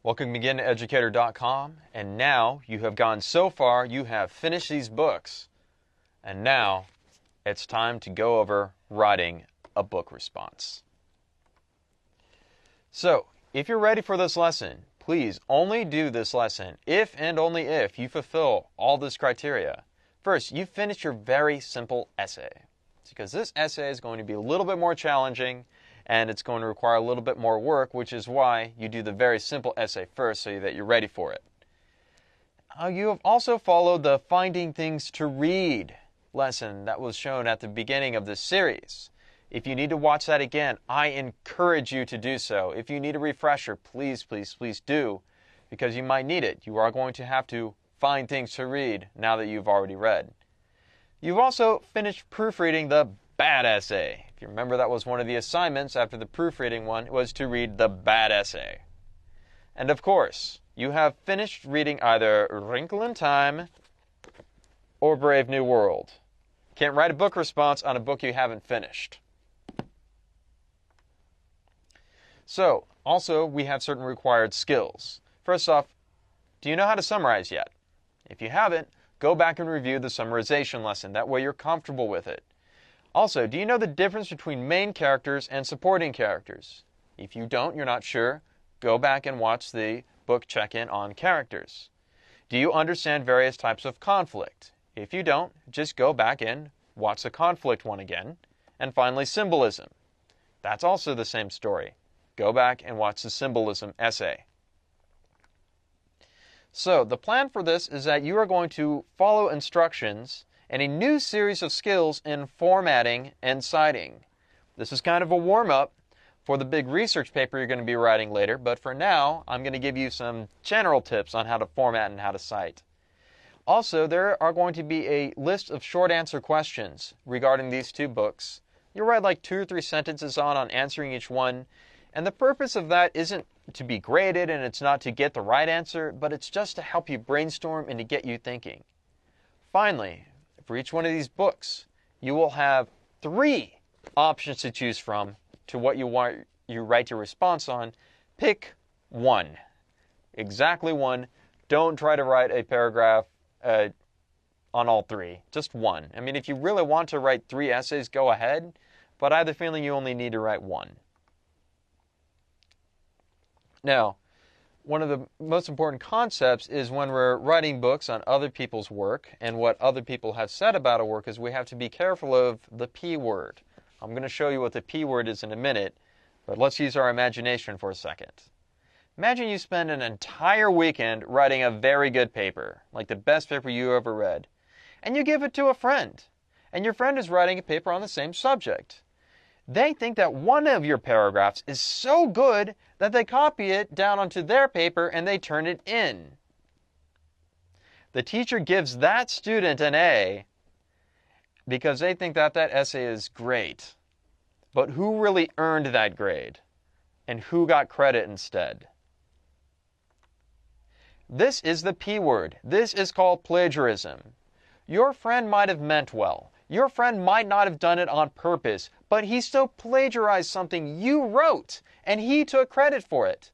Welcome to BeginEducator.com, and now you have gone so far, you have finished these books, and now it's time to go over writing a book response. So, if you're ready for this lesson, please only do this lesson if and only if you fulfill all this criteria. First, you finish your very simple essay. It's because this essay is going to be a little bit more challenging and it's going to require a little bit more work, which is why you do the very simple essay first so that you're ready for it. You have also followed the Finding Things to Read lesson that was shown at the beginning of this series. If you need to watch that again, I encourage you to do so. If you need a refresher, please do, because you might need it. You are going to have to find things to read now that you've already read. You've also finished proofreading the bad essay. If you remember, that was one of the assignments after the proofreading one, was to read the bad essay. And of course, you have finished reading either Wrinkle in Time or Brave New World. Can't write a book response on a book you haven't finished. So, also, we have certain required skills. First off, do you know how to summarize yet? If you haven't, go back and review the summarization lesson. That way you're comfortable with it. Also, do you know the difference between main characters and supporting characters? If you don't, you're not sure, go back and watch the book check-in on characters. Do you understand various types of conflict? If you don't, just go back and watch the conflict one again. And finally, symbolism. That's also the same story. Go back and watch the symbolism essay. So, the plan for this is that you are going to follow instructions and a new series of skills in formatting and citing. This is kind of a warm-up for the big research paper you're going to be writing later, but for now, I'm going to give you some general tips on how to format and how to cite. Also, there are going to be a list of short answer questions regarding these two books. You'll write like 2 or 3 sentences on answering each one, and the purpose of that isn't to be graded and it's not to get the right answer, but it's just to help you brainstorm and to get you thinking. Finally, for each one of these books, you will have 3 options to choose from to what you write your response on. Pick one. Exactly one. Don't try to write a paragraph on all 3. Just one. I mean, if you really want to write 3 essays, go ahead, but I have the feeling you only need to write one. Now, one of the most important concepts is when we're writing books on other people's work and what other people have said about a work is we have to be careful of the P word. I'm going to show you what the P word is in a minute, but let's use our imagination for a second. Imagine you spend an entire weekend writing a very good paper, like the best paper you ever read, and you give it to a friend, and your friend is writing a paper on the same subject. They think that one of your paragraphs is so good that they copy it down onto their paper and they turn it in. The teacher gives that student an A because they think that that essay is great. But who really earned that grade? And who got credit instead? This is the P word. This is called plagiarism. Your friend might have meant well. Your friend might not have done it on purpose, but he still plagiarized something you wrote, and he took credit for it.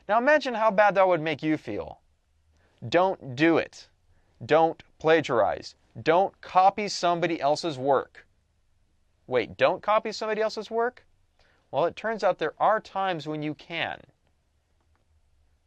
Now imagine how bad that would make you feel. Don't do it. Don't plagiarize. Don't copy somebody else's work. Wait, don't copy somebody else's work? Well, it turns out there are times when you can.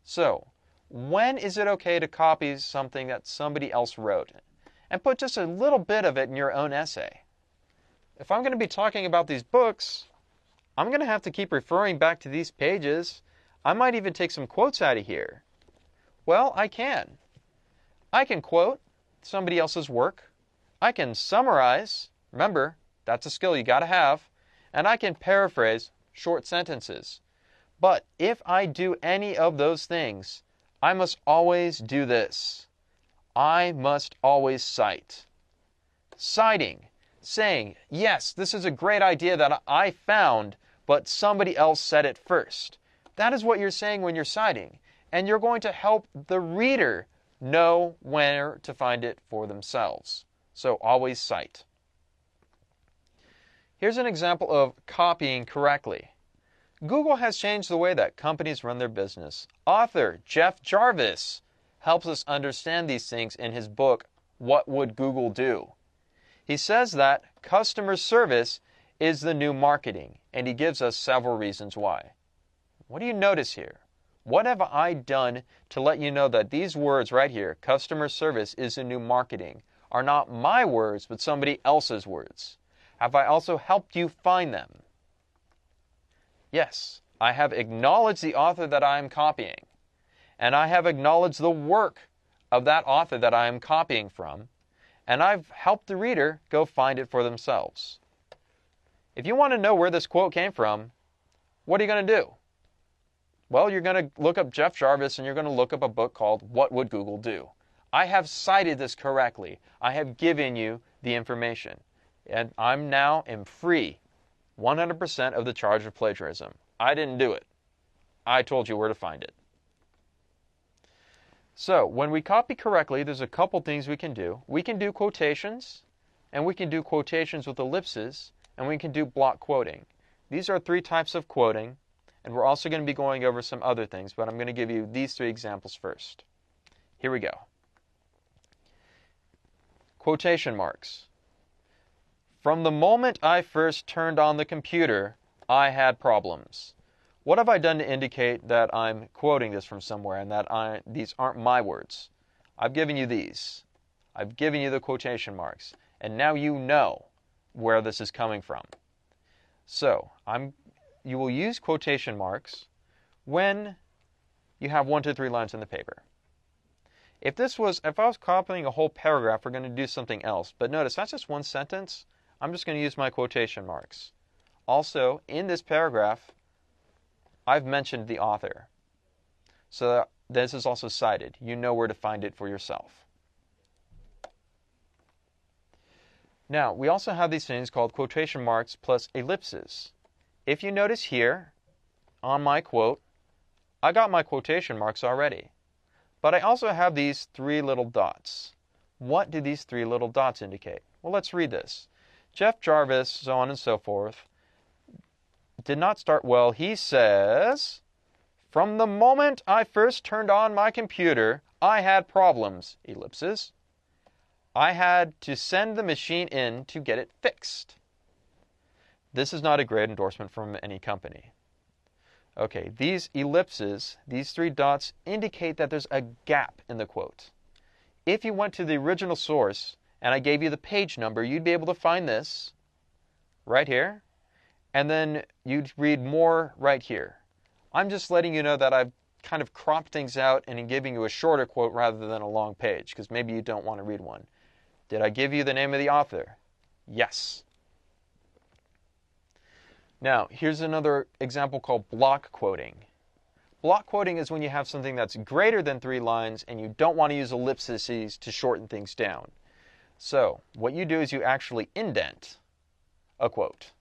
So, when is it okay to copy something that somebody else wrote? And put just a little bit of it in your own essay. If I'm going to be talking about these books, I'm going to have to keep referring back to these pages. I might even take some quotes out of here. Well, I can. I can quote somebody else's work. I can summarize. Remember, that's a skill you got to have. And I can paraphrase short sentences. But if I do any of those things, I must always do this. I must always cite. Citing, saying, yes, this is a great idea that I found, but somebody else said it first. That is what you're saying when you're citing, and you're going to help the reader know where to find it for themselves. So always cite. Here's an example of copying correctly. Google has changed the way that companies run their business. Author Jeff Jarvis helps us understand these things in his book, What Would Google Do? He says that customer service is the new marketing, and he gives us several reasons why. What do you notice here? What have I done to let you know that these words right here, customer service is the new marketing, are not my words, but somebody else's words? Have I also helped you find them? Yes, I have acknowledged the author that I am copying, and I have acknowledged the work of that author that I am copying from, and I've helped the reader go find it for themselves. If you want to know where this quote came from, what are you going to do? Well, you're going to look up Jeff Jarvis and you're going to look up a book called What Would Google Do? I have cited this correctly. I have given you the information. And I'm now free 100% of the charge of plagiarism. I didn't do it. I told you where to find it. So, when we copy correctly, there's a couple things we can do. We can do quotations, and we can do quotations with ellipses, and we can do block quoting. These are 3 types of quoting, and we're also going to be going over some other things, but I'm going to give you these 3 examples first. Here we go. Quotation marks. From the moment I first turned on the computer, I had problems. What have I done to indicate that I'm quoting this from somewhere and that these aren't my words? I've given you these. I've given you the quotation marks. And now you know where this is coming from. So, you will use quotation marks when you have 1 to 3 lines in the paper. If I was copying a whole paragraph, we're going to do something else. But notice, that's just 1 sentence. I'm just going to use my quotation marks. Also, in this paragraph, I've mentioned the author. So this is also cited. You know where to find it for yourself. Now, we also have these things called quotation marks plus ellipses. If you notice here, on my quote, I got my quotation marks already. But I also have these 3 little dots. What do these 3 little dots indicate? Well, let's read this. Jeff Jarvis, so on and so forth, did not start well. He says, from the moment I first turned on my computer, I had problems, ellipses. I had to send the machine in to get it fixed. This is not a great endorsement from any company. Okay, these ellipses, these 3 dots, indicate that there's a gap in the quote. If you went to the original source and I gave you the page number, you'd be able to find this right here, and then you'd read more right here. I'm just letting you know that I've kind of cropped things out and giving you a shorter quote rather than a long page, because maybe you don't want to read one. Did I give you the name of the author? Yes. Now, here's another example called block quoting. Block quoting is when you have something that's greater than 3 lines and you don't want to use ellipses to shorten things down. So, what you do is you actually indent a quote.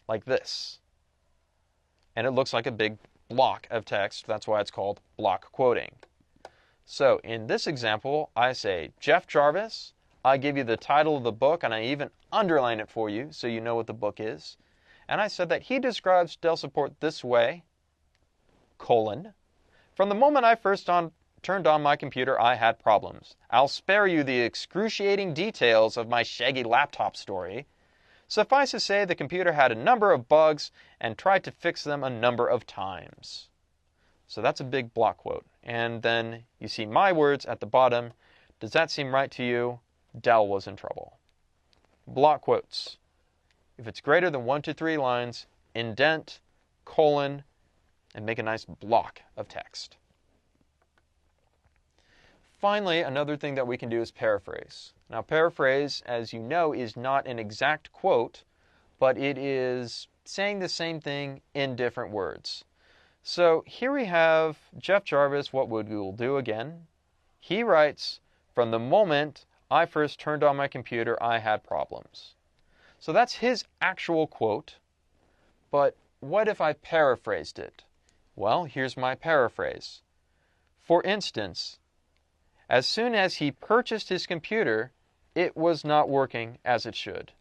Like this. And it looks like a big block of text. That's why it's called block quoting. So, in this example, I say, Jeff Jarvis. I give you the title of the book, and I even underline it for you so you know what the book is. And I said that he describes Dell support this way, colon. From the moment I first turned on my computer, I had problems. I'll spare you the excruciating details of my shaggy laptop story. Suffice to say, the computer had a number of bugs and tried to fix them a number of times. So that's a big block quote. And then you see my words at the bottom. Does that seem right to you? Dell was in trouble. Block quotes. If it's greater than 1 to 3 lines, indent, colon, and make a nice block of text. Finally, another thing that we can do is paraphrase. Now, paraphrase, as you know, is not an exact quote, but it is saying the same thing in different words. So here we have Jeff Jarvis, What Would Google Do again? He writes, from the moment I first turned on my computer, I had problems. So that's his actual quote, but what if I paraphrased it? Well, here's my paraphrase. For instance, as soon as he purchased his computer, it was not working as it should.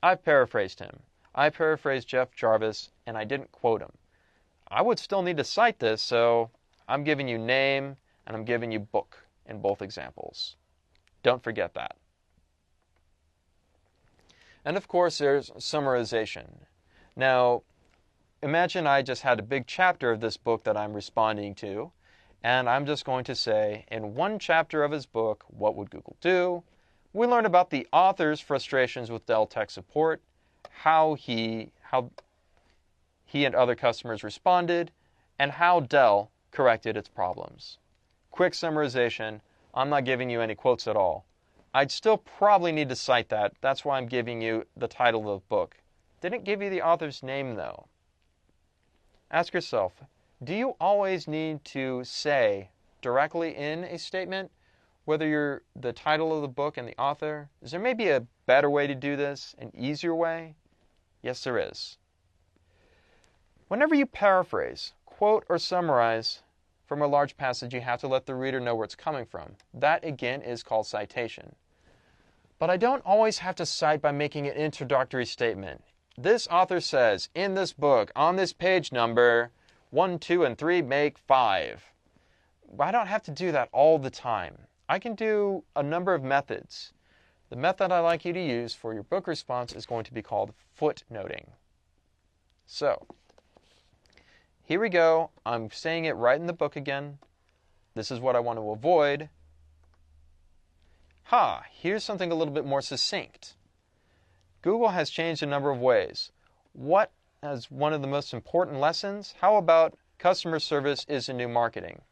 I've paraphrased him. I paraphrased Jeff Jarvis and I didn't quote him. I would still need to cite this, so I'm giving you name and I'm giving you book in both examples. Don't forget that. And of course, there's summarization. Now, imagine I just had a big chapter of this book that I'm responding to, and I'm just going to say, in one chapter of his book, what would Google do? We learn about the author's frustrations with Dell tech support, how he and other customers responded, and how Dell corrected its problems. Quick summarization, I'm not giving you any quotes at all. I'd still probably need to cite that. That's why I'm giving you the title of the book. Didn't give you the author's name, though. Ask yourself, do you always need to say directly in a statement whether you're the title of the book and the author? Is there maybe a better way to do this, an easier way? Yes, there is. Whenever you paraphrase, quote, or summarize from a large passage, you have to let the reader know where it's coming from. That, again, is called citation. But I don't always have to cite by making an introductory statement. This author says, in this book, on this page number, 1, 2, and 3 make 5. I don't have to do that all the time. I can do a number of methods. The method I like you to use for your book response is going to be called footnoting. So, here we go. I'm saying it right in the book again. This is what I want to avoid. Here's something a little bit more succinct. Google has changed a number of ways. What as one of the most important lessons? How about customer service is a new marketing?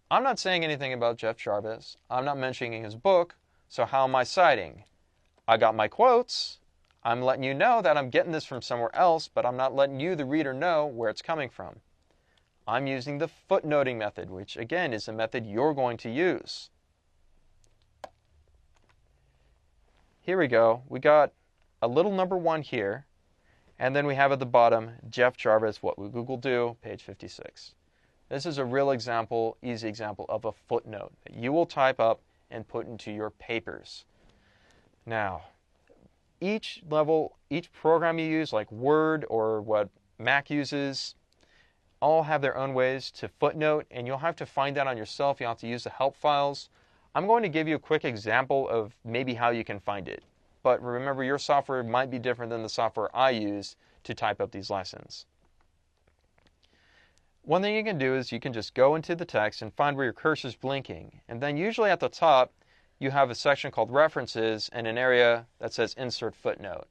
I'm not saying anything about Jeff Jarvis. I'm not mentioning his book, so how am I citing? I got my quotes. I'm letting you know that I'm getting this from somewhere else, but I'm not letting you, the reader, know where it's coming from. I'm using the footnoting method, which again is the method you're going to use. Here we go. We got a little number 1 here, and then we have at the bottom, Jeff Jarvis, what would Google do, page 56. This is a real example, easy example of a footnote that you will type up and put into your papers. Now, each program you use, like Word or what Mac uses, all have their own ways to footnote, and you'll have to find that on yourself. You'll have to use the help files. I'm going to give you a quick example of maybe how you can find it. But remember, your software might be different than the software I use to type up these lessons. One thing you can do is you can just go into the text and find where your cursor is blinking. And then usually at the top, you have a section called References and an area that says Insert Footnote.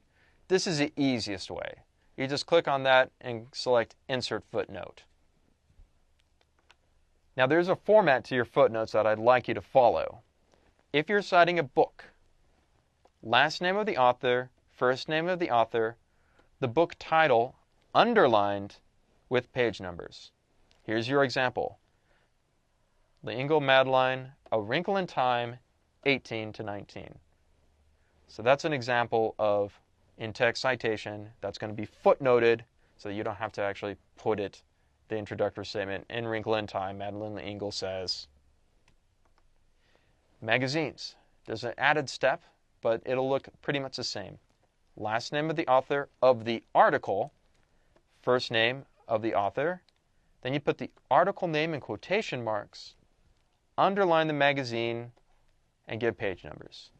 This is the easiest way. You just click on that and select Insert Footnote. Now there's a format to your footnotes that I'd like you to follow. If you're citing a book, last name of the author, first name of the author, the book title underlined with page numbers. Here's your example. L'Engle Madeline, A Wrinkle in Time, 18 to 19. So that's an example of in-text citation that's going to be footnoted so that you don't have to actually put it, the introductory statement, in Wrinkle in Time, Madeleine L'Engle says. Magazines. There's an added step, but it'll look pretty much the same. Last name of the author of the article, first name of the author, then you put the article name in quotation marks, underline the magazine, and give page numbers.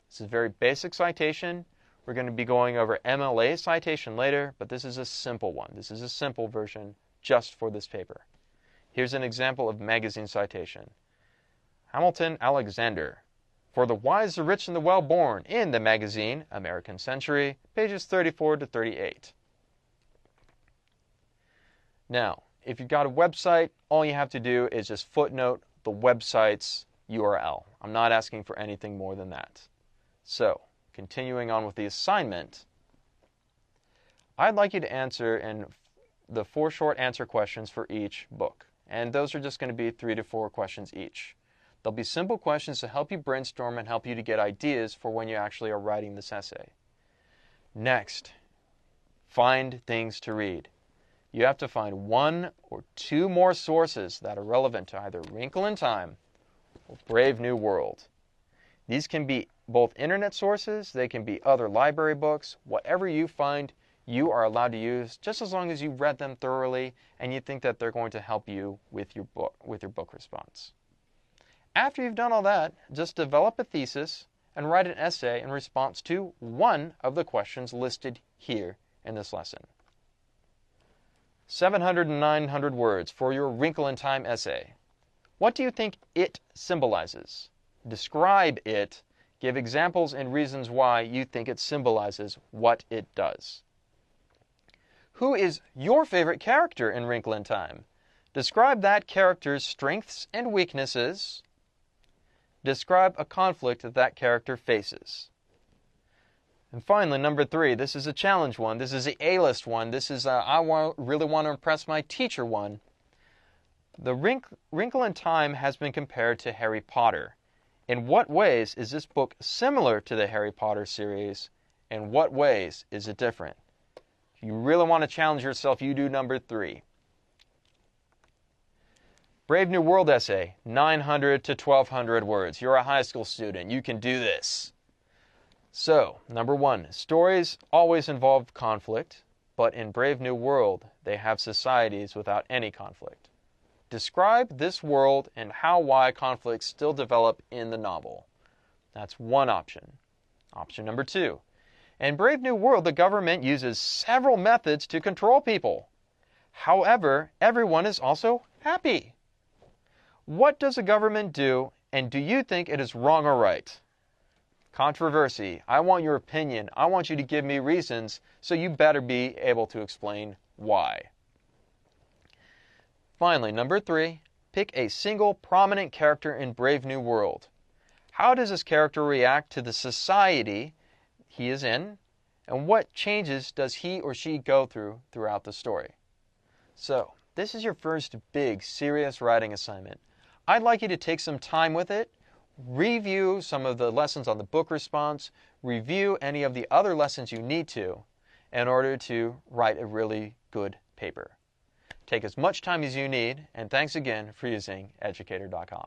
This is a very basic citation. We're going to be going over MLA citation later, but this is a simple one. This is a simple version just for this paper. Here's an example of magazine citation. Hamilton Alexander, For the Wise, the Rich, and the Well-Born, in the magazine American Century, pages 34 to 38. Now, if you've got a website, all you have to do is just footnote the website's URL. I'm not asking for anything more than that. So, continuing on with the assignment, I'd like you to answer in the 4 short answer questions for each book. And those are just going to be 3 to 4 questions each. They'll be simple questions to help you brainstorm and help you to get ideas for when you actually are writing this essay. Next, find things to read. You have to find 1 or 2 more sources that are relevant to either Wrinkle in Time or Brave New World. These can be both internet sources, they can be other library books, whatever you find you are allowed to use just as long as you read them thoroughly and you think that they're going to help you with your book response. After you've done all that, just develop a thesis and write an essay in response to one of the questions listed here in this lesson. 700 and 900 words for your Wrinkle in Time essay. What do you think it symbolizes? Describe it. Give examples and reasons why you think it symbolizes what it does. Who is your favorite character in Wrinkle in Time? Describe that character's strengths and weaknesses. Describe a conflict that that character faces. And finally, number 3, this is a challenge one. This is the A-list one. This is really want to impress my teacher one. The Wrinkle in Time has been compared to Harry Potter. In what ways is this book similar to the Harry Potter series? In what ways is it different? If you really want to challenge yourself, you do number 3. Brave New World essay, 900 to 1,200 words. You're a high school student. You can do this. So, number 1, stories always involve conflict, but in Brave New World, they have societies without any conflict. Describe this world and why conflicts still develop in the novel. That's one option. Option number 2. In Brave New World, the government uses several methods to control people. However, everyone is also happy. What does the government do, and do you think it is wrong or right? Controversy. I want your opinion. I want you to give me reasons, so you better be able to explain why. Finally, number 3, pick a single prominent character in Brave New World. How does this character react to the society he is in, and what changes does he or she go through throughout the story? So, this is your first big, serious writing assignment. I'd like you to take some time with it, review some of the lessons on the book response, review any of the other lessons you need to in order to write a really good paper. Take as much time as you need, and thanks again for using educator.com.